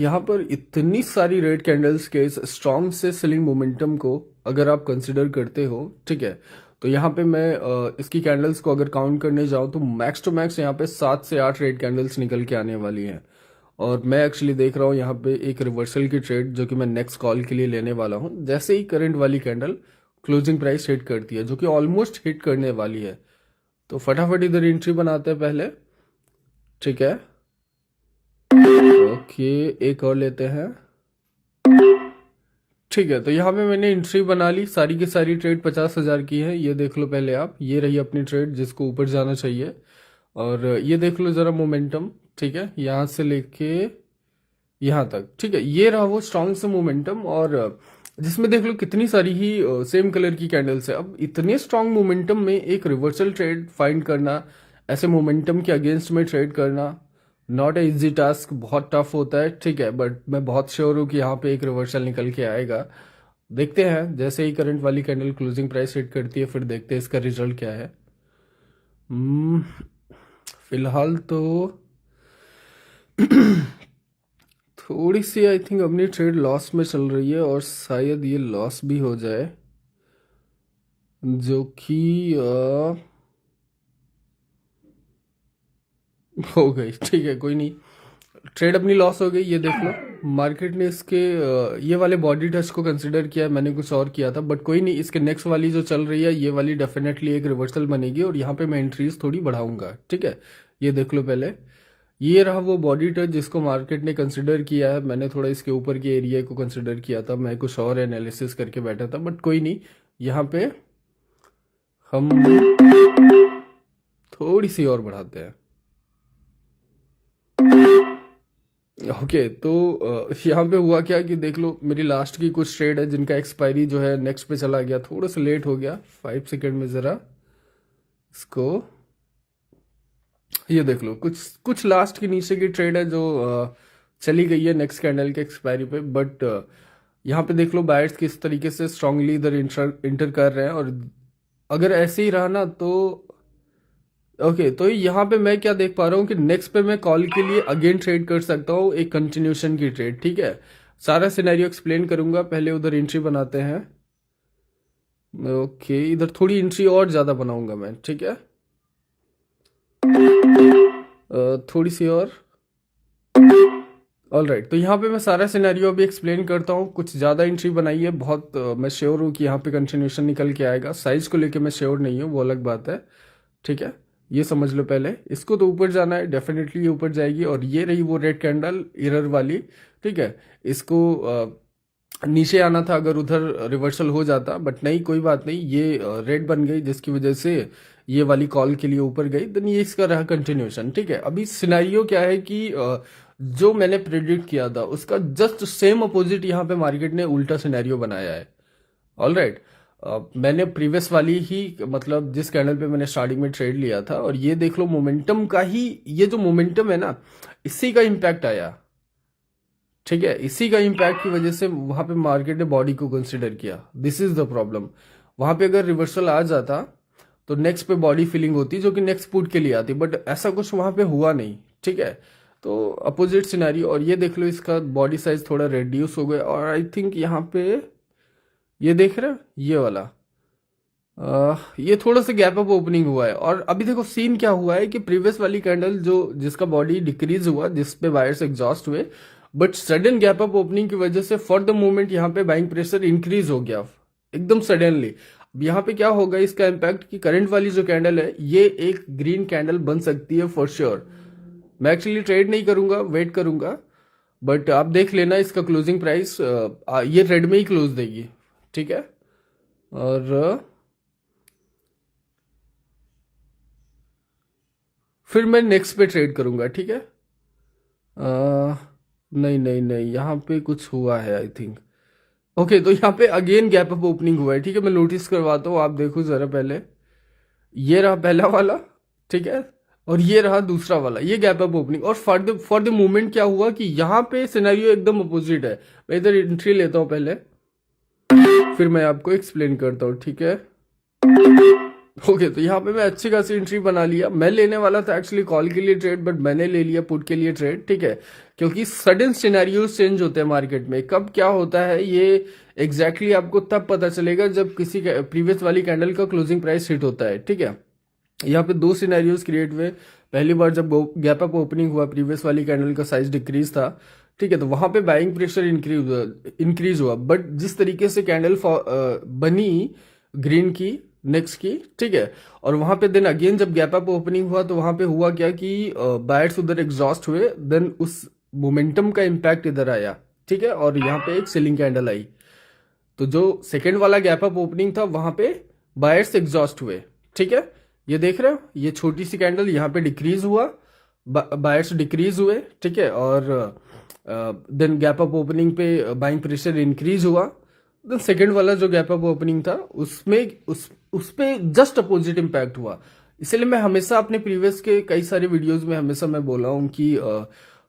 यहाँ पर इतनी सारी रेड कैंडल्स के इस स्ट्रॉन्ग से सेलिंग मोमेंटम को अगर आप कंसिडर करते हो, ठीक है, तो यहाँ पे मैं इसकी कैंडल्स को अगर काउंट करने जाऊँ तो मैक्स टू मैक्स यहाँ पे 7 से 8 रेड कैंडल्स निकल के आने वाली हैं। और मैं एक्चुअली देख रहा हूँ यहाँ पे एक रिवर्सल की ट्रेड जो कि मैं नेक्स्ट कॉल के लिए लेने वाला हूँ। जैसे ही करंट वाली कैंडल क्लोजिंग प्राइस हिट करती है, जो कि ऑलमोस्ट हिट करने वाली है, तो फटाफट इधर एंट्री बनाते हैं पहले। ठीक है, ओके, एक और लेते हैं। ठीक है, तो यहाँ पे मैंने एंट्री बना ली। सारी की सारी ट्रेड 50,000 की है। ये देख लो पहले आप, ये रही अपनी ट्रेड जिसको ऊपर जाना चाहिए। और ये देख लो जरा मोमेंटम, ठीक है, यहाँ से लेके यहाँ तक। ठीक है, ये रहा वो स्ट्रॉन्ग से मोमेंटम, और जिसमें देख लो कितनी सारी ही सेम कलर की कैंडल्स है। अब इतने स्ट्रॉन्ग मोमेंटम में एक रिवर्सल ट्रेड फाइंड करना, ऐसे मोमेंटम के अगेंस्ट में ट्रेड करना, नॉट ए इजी टास्क, बहुत टफ होता है। ठीक है, बट मैं बहुत श्योर हूँ कि यहाँ पे एक रिवर्सल निकल के आएगा। देखते हैं, जैसे ही करंट वाली कैंडल क्लोजिंग प्राइस हिट करती है फिर देखते हैं इसका रिजल्ट क्या है। फिलहाल तो थोड़ी सी आई थिंक अपनी ट्रेड लॉस में चल रही है, और शायद ये लॉस भी हो जाए, जो कि हो गई। ठीक है, कोई नहीं, ट्रेड अपनी लॉस हो गई। ये देख लो, मार्केट ने इसके ये वाले बॉडी टच को कंसिडर किया है, मैंने कुछ और किया था, बट कोई नहीं। इसके नेक्स्ट वाली जो चल रही है, ये वाली डेफिनेटली एक रिवर्सल बनेगी, और यहाँ पे मैं एंट्रीज थोड़ी बढ़ाऊंगा। ठीक है, ये देख लो पहले, ये रहा वो बॉडी टच जिसको मार्केट ने कंसिडर किया है। मैंने थोड़ा इसके ऊपर के एरिया को कंसिडर किया था, मैं कुछ और एनालिसिस करके बैठा था, बट कोई नहीं। यहाँ पे हम थोड़ी सी और बढ़ाते हैं। ओके, तो यहाँ पे हुआ क्या कि देख लो, मेरी लास्ट की कुछ ट्रेड है जिनका एक्सपायरी जो है नेक्स्ट पे चला गया, थोड़ा सा लेट हो गया 5 सेकेंड में। ज़रा इसको ये देख लो, कुछ कुछ लास्ट के नीचे की ट्रेड है जो चली गई है नेक्स्ट कैंडल के एक्सपायरी पे। बट यहाँ पे देख लो बायर्स किस तरीके से स्ट्रांगली इधर इंटर कर रहे हैं, और अगर ऐसे ही रहा ना तो ओके, तो यहाँ पे मैं क्या देख पा रहा हूँ कि नेक्स्ट पे मैं कॉल के लिए अगेन ट्रेड कर सकता हूँ, एक कंटिन्यूशन की ट्रेड। ठीक है, सारा सिनेरियो एक्सप्लेन करूंगा, पहले उधर एंट्री बनाते हैं। ओके, इधर थोड़ी एंट्री और ज़्यादा बनाऊंगा मैं। ठीक है, थोड़ी सी और। ऑल राइट, तो यहाँ पे मैं सारा सिनेरियो अभी एक्सप्लेन करता हूँ। कुछ ज़्यादा एंट्री बनाई है, बहुत मैं श्योर हूँ कि यहाँ पे कंटिन्यूशन निकल के आएगा। साइज को लेके मैं श्योर नहीं हूँ, वो अलग बात है। ठीक है, ये समझ लो पहले, इसको तो ऊपर जाना है, डेफिनेटली ये ऊपर जाएगी। और ये रही वो रेड कैंडल एरर वाली। ठीक है, इसको नीचे आना था अगर उधर रिवर्सल हो जाता, बट नहीं, कोई बात नहीं, ये रेड बन गई जिसकी वजह से ये वाली कॉल के लिए ऊपर गई। देन ये इसका रहा कंटिन्यूशन। ठीक है, अभी सिनेरियो क्या है कि जो मैंने प्रेडिक्ट किया था उसका जस्ट सेम अपोजिट यहाँ पे मार्केट ने उल्टा सिनेरियो बनाया है। ऑल राइट, मैंने प्रीवियस वाली ही, मतलब जिस कैंडल पे मैंने स्टार्टिंग में ट्रेड लिया था, और ये देख लो मोमेंटम का ही, ये जो मोमेंटम है ना, इसी का इम्पैक्ट आया। ठीक है, इसी का इम्पैक्ट की वजह से वहां पे मार्केट ने बॉडी को कंसिडर किया। This is the problem. वहां पे अगर रिवर्सल आ जाता तो नेक्स्ट पे बॉडी फीलिंग होती, जो कि नेक्स्ट पुट के लिए आती, बट ऐसा कुछ वहां पे हुआ नहीं। ठीक है, तो अपोजिट सिनेरियो। और ये देख लो, इसका बॉडी साइज थोड़ा रिड्यूस हो गया, और आई थिंक यहाँ पे ये देख रहे हो, ये वाला ये थोड़ा सा गैप अप ओपनिंग हुआ है। और अभी देखो सीन क्या हुआ है कि प्रीवियस वाली कैंडल जो जिसका बॉडी डिक्रीज हुआ, जिस पे बायर्स एग्जॉस्ट हुए, but sudden gap up opening की वजह से फॉर द मोमेंट यहाँ पे बाइंग प्रेशर इंक्रीज हो गया एकदम सडनली। अब यहाँ पे क्या होगा इसका इम्पैक्ट कि करंट वाली जो कैंडल है ये एक ग्रीन कैंडल बन सकती है फॉर श्योर। मैं एक्चुअली ट्रेड नहीं करूंगा, वेट करूंगा, बट आप देख लेना इसका क्लोजिंग प्राइस ये रेड में ही क्लोज देगी। ठीक है, और फिर मैं नेक्स्ट पे ट्रेड करूंगा। ठीक है, नहीं नहीं नहीं, यहाँ पे कुछ हुआ है आई थिंक। ओके, तो यहाँ पे अगेन गैप अप ओपनिंग हुआ है। ठीक है, मैं नोटिस करवाता हूँ, आप देखो जरा पहले, ये रहा पहला वाला। ठीक है, और ये रहा दूसरा वाला, ये गैप अप ओपनिंग। और फॉर द मोमेंट क्या हुआ कि यहाँ पे सिनेरियो एकदम अपोजिट है। मैं इधर एंट्री लेता हूँ पहले, फिर मैं आपको एक्सप्लेन करता हूँ। ठीक है, ओके, तो यहाँ पे मैं अच्छी खासी एंट्री बना लिया। मैं लेने वाला था एक्चुअली कॉल के लिए ट्रेड, बट मैंने ले लिया पुट के लिए ट्रेड, ठीक है। क्योंकि सडन सिनेरियोज चेंज होते हैं मार्केट में, कब क्या होता है ये एग्जैक्टली आपको तब पता चलेगा जब किसी प्रीवियस वाली कैंडल का क्लोजिंग प्राइस हिट होता है, ठीक है। यहाँ पे दो सिनेरियोज क्रिएट हुए। पहली बार जब गैप अप ओपनिंग हुआ, प्रीवियस वाली कैंडल का साइज डिक्रीज था, ठीक है, तो वहां पे बाइंग प्रेशर इंक्रीज हुआ। बट जिस तरीके से कैंडल बनी ग्रीन की नेक्स्ट की, ठीक है, और वहां पे देन अगेन जब गैप अप ओपनिंग हुआ तो वहां पे हुआ क्या कि बायर्स उधर एग्जॉस्ट हुए, देन उस मोमेंटम का इम्पैक्ट इधर आया, ठीक है, और यहाँ पे एक सेलिंग कैंडल आई। तो जो सेकेंड वाला गैप अप ओपनिंग था वहां पे बायर्स एग्जॉस्ट हुए, ठीक है। ये देख रहे हो, ये छोटी सी कैंडल यहाँ पे डिक्रीज हुआ, बायर्स डिक्रीज हुए, ठीक है, और देन गैप अप ओपनिंग पे बाइंग प्रेशर इंक्रीज हुआ। देन सेकेंड वाला जो गैप अप ओपनिंग था उसमें उस पे जस्ट अपोजिट इम्पैक्ट हुआ। इसलिए मैं हमेशा अपने प्रीवियस के कई सारे वीडियोस में हमेशा मैं बोला हूँ कि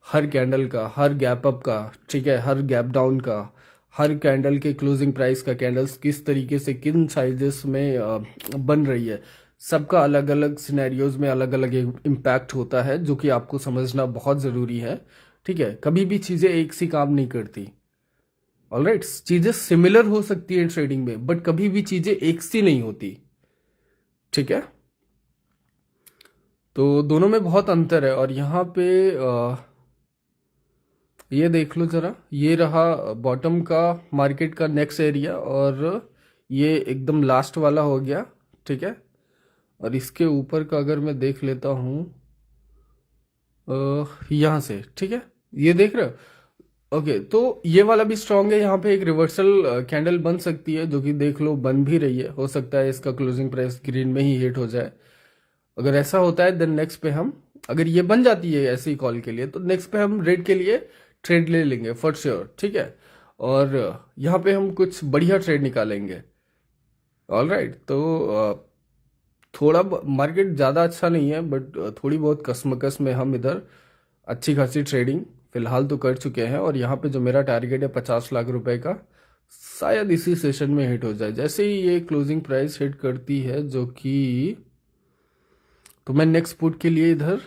हर कैंडल का, हर गैप अप का, ठीक है, हर गैप डाउन का, हर कैंडल के क्लोजिंग प्राइस का, कैंडल्स किस तरीके से किन साइजेस में बन रही है, सबका अलग अलग सिनेरियोज में अलग अलग इम्पैक्ट होता है, जो कि आपको समझना बहुत ज़रूरी है, ठीक है। कभी भी चीज़ें एक सी काम नहीं करती, ऑलराइट। चीज़ें सिमिलर हो सकती है ट्रेडिंग में, बट कभी भी चीज़ें एक सी नहीं होती, ठीक है। तो दोनों में बहुत अंतर है। और यहाँ पे ये देख लो जरा, ये रहा बॉटम का मार्केट का नेक्स्ट एरिया, और ये एकदम लास्ट वाला हो गया, ठीक है। और इसके ऊपर का अगर मैं देख लेता हूँ यहाँ से, ठीक है, ये देख रहे हो, ओके। तो ये वाला भी स्ट्रांग है, यहाँ पे एक रिवर्सल कैंडल बन सकती है, जो कि देख लो बन भी रही है। हो सकता है इसका क्लोजिंग प्राइस ग्रीन में ही हिट हो जाए। अगर ऐसा होता है देन नेक्स्ट पे हम, अगर ये बन जाती है ऐसी कॉल के लिए, तो नेक्स्ट पे हम रेड के लिए ट्रेड ले लेंगे फॉर श्योर, ठीक है। और यहाँ पे हम कुछ बढ़िया ट्रेड निकालेंगे, ऑलराइट। तो थोड़ा मार्केट ज़्यादा अच्छा नहीं है, बट थोड़ी बहुत कसमकस में हम इधर अच्छी खासी ट्रेडिंग फिलहाल तो कर चुके हैं। और यहाँ पे जो मेरा टारगेट है 50 लाख रुपए का, शायद इसी सेशन में हिट हो जाए। जैसे ही ये क्लोजिंग प्राइस हिट करती है, जो कि तो मैं नेक्स्ट पुट के लिए इधर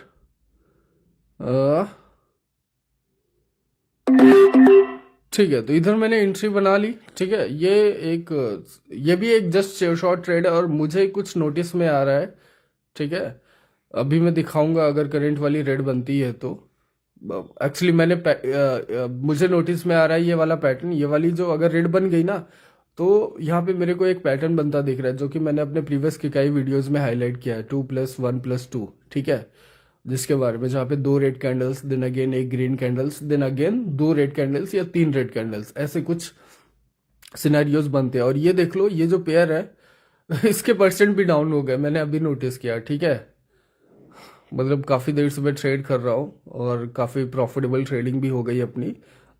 ठीक है, तो इधर मैंने एंट्री बना ली, ठीक है। ये भी एक जस्ट शॉर्ट ट्रेड है, और मुझे कुछ नोटिस में आ रहा है, ठीक है। अभी मैं दिखाऊंगा अगर करंट वाली रेड बनती है तो। एक्चुअली मुझे नोटिस में आ रहा है ये वाला पैटर्न, ये वाली जो अगर रेड बन गई ना, तो यहाँ पे मेरे को एक पैटर्न बनता दिख रहा है, जो कि मैंने अपने प्रीवियस के कई वीडियोस में हाईलाइट किया है, 2+1+2, ठीक है, जिसके बारे में, जहाँ पे 2 रेड कैंडल्स, देन अगेन एक green candles, then again 2 red candles या 3 रेड कैंडल्स, ऐसे कुछ सिनेरियोज बनते हैं। और ये देख लो, ये जो पेयर है इसके परसेंट भी डाउन हो गए, मैंने अभी नोटिस किया, ठीक है। मतलब काफ़ी देर से मैं ट्रेड कर रहा हूँ और काफ़ी प्रॉफिटेबल ट्रेडिंग भी हो गई अपनी,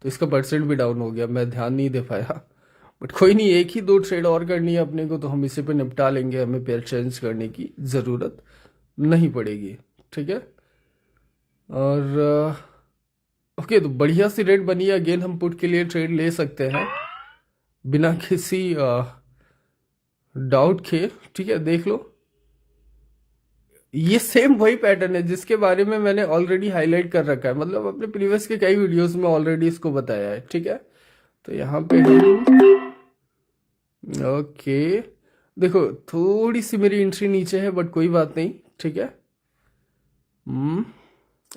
तो इसका परसेंट भी डाउन हो गया, मैं ध्यान नहीं दे पाया। बट कोई नहीं, एक ही 2 ट्रेड और करनी है अपने को, तो हम इसी पे निपटा लेंगे, हमें पेयर चेंज करने की ज़रूरत नहीं पड़ेगी, ठीक है। और ओके, तो बढ़िया सी रेट बनी है। अगेन हम पुट के लिए ट्रेड ले सकते हैं बिना किसी डाउट के, ठीक है। देख लो, ये सेम वही पैटर्न है जिसके बारे में मैंने ऑलरेडी हाईलाइट कर रखा है, मतलब अपने प्रीवियस के कई वीडियोस में ऑलरेडी इसको बताया है, ठीक है। तो यहाँ पे हम ओके, देखो थोड़ी सी मेरी एंट्री नीचे है, बट कोई बात नहीं, ठीक है।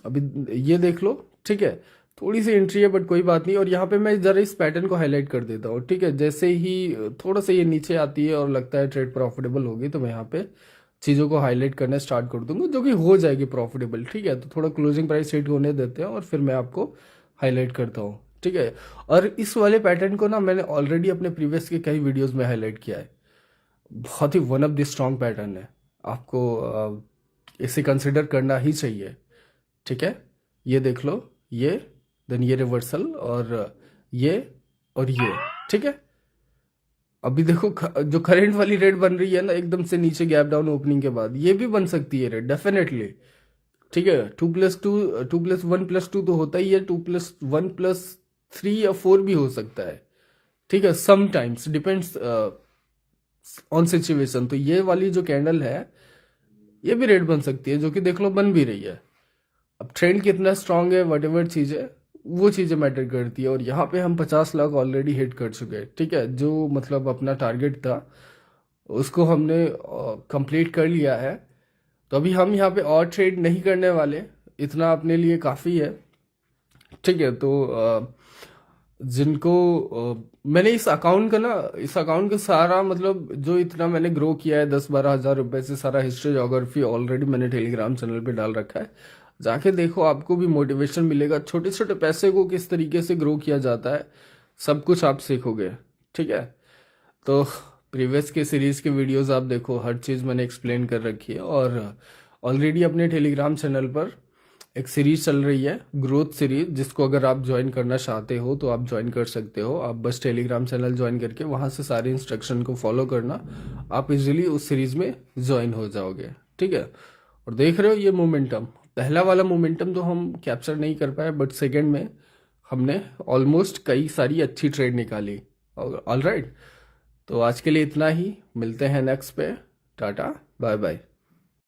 अभी ये देख लो, ठीक है, थोड़ी सी एंट्री है, बट कोई बात नहीं। और यहाँ पे मैं जरा इस पैटर्न को हाईलाइट कर देता हूँ, ठीक है। जैसे ही थोड़ा सा ये नीचे आती है और लगता है ट्रेड प्रॉफिटेबल होगी, तो मैं यहाँ पे चीज़ों को हाईलाइट करना स्टार्ट कर दूंगा, जो कि हो जाएगी प्रॉफिटेबल, ठीक है। तो थोड़ा क्लोजिंग प्राइस हिट होने देते हैं और फिर मैं आपको हाईलाइट करता हूँ, ठीक है। और इस वाले पैटर्न को ना मैंने ऑलरेडी अपने प्रीवियस के कई वीडियोज में हाईलाइट किया है। बहुत ही one of the strong pattern है, आपको इसे कंसिडर करना ही चाहिए, ठीक है। ये देख लो, ये देन ये रिवर्सल, और ये और ये, ठीक है। अभी देखो जो करंट वाली रेट बन रही है ना, एकदम से नीचे गैप डाउन ओपनिंग के बाद, ये भी बन सकती है रेट डेफिनेटली, ठीक है। 2+1+2 तो होता ही है, 2+1+3 या 4 भी हो सकता है, ठीक है। Sometimes depends on situation. तो ये वाली जो कैंडल है ये भी रेड बन सकती है, जो कि देख लो बन भी रही है। अब ट्रेंड कितना स्ट्रांग है, वट एवर चीज़ है, वो चीज़ें मैटर करती है। और यहाँ पे हम 50 लाख ऑलरेडी हिट कर चुके हैं, ठीक है। जो मतलब अपना टारगेट था उसको हमने कंप्लीट कर लिया है। तो अभी हम यहाँ पे और ट्रेड नहीं करने वाले, इतना अपने लिए काफ़ी है, ठीक है। तो जिनको मैंने इस अकाउंट का ना, इस अकाउंट का सारा मतलब जो इतना मैंने ग्रो किया है 10-12 हज़ार रुपए से, सारा हिस्ट्री जोग्राफी ऑलरेडी मैंने टेलीग्राम चैनल पे डाल रखा है। जाके देखो, आपको भी मोटिवेशन मिलेगा। छोटे छोटे पैसे को किस तरीके से ग्रो किया जाता है, सब कुछ आप सीखोगे, ठीक है। तो प्रीवियस के सीरीज़ के वीडियोस आप देखो, हर चीज़ मैंने एक्सप्लेन कर रखी है। और ऑलरेडी अपने टेलीग्राम चैनल पर एक सीरीज चल रही है, ग्रोथ सीरीज, जिसको अगर आप ज्वाइन करना चाहते हो तो आप ज्वाइन कर सकते हो। आप बस टेलीग्राम चैनल ज्वाइन करके वहाँ से सारे इंस्ट्रक्शन को फॉलो करना, आप इजीली उस सीरीज में ज्वाइन हो जाओगे, ठीक है। और देख रहे हो ये मोमेंटम, पहला वाला मोमेंटम तो हम कैप्चर नहीं कर पाए, बट सेकेंड में हमने ऑलमोस्ट कई सारी अच्छी ट्रेड निकाली। ऑल राइट, तो आज के लिए इतना ही, मिलते हैं नेक्स्ट पे। Tata bye bye.